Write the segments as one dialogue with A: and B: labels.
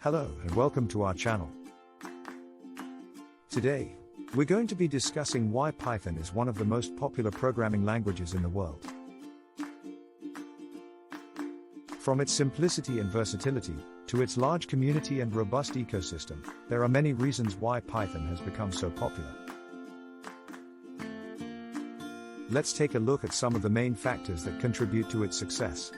A: Hello and welcome to our channel. Today, we're going to be discussing why Python is one of the most popular programming languages in the world. From its simplicity and versatility, to its large community and robust ecosystem, there are many reasons why Python has become so popular. Let's take a look at some of the main factors that contribute to its success.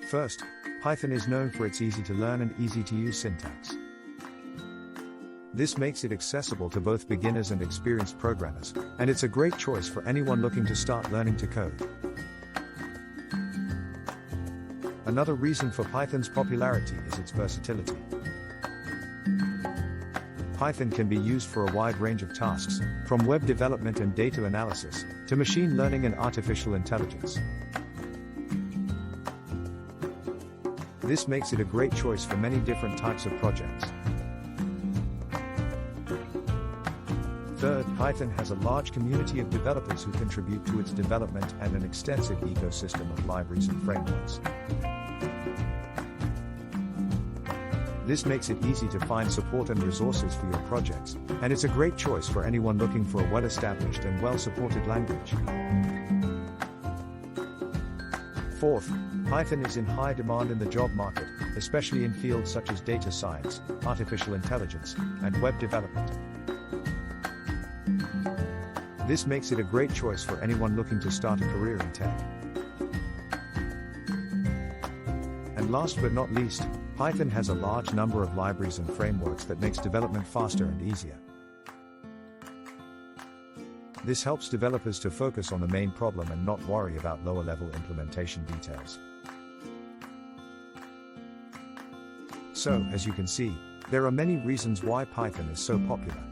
A: First, Python is known for its easy-to-learn and easy-to-use syntax. This makes it accessible to both beginners and experienced programmers, and it's a great choice for anyone looking to start learning to code. Another reason for Python's popularity is its versatility. Python can be used for a wide range of tasks, from web development and data analysis, to machine learning and artificial intelligence. This makes it a great choice for many different types of projects. Third, Python has a large community of developers who contribute to its development and an extensive ecosystem of libraries and frameworks. This makes it easy to find support and resources for your projects, and it's a great choice for anyone looking for a well-established and well-supported language. Fourth, Python is in high demand in the job market, especially in fields such as data science, artificial intelligence, and web development. This makes it a great choice for anyone looking to start a career in tech. And last but not least, Python has a large number of libraries and frameworks that makes development faster and easier. This helps developers to focus on the main problem and not worry about lower-level implementation details. So, as you can see, there are many reasons why Python is so popular.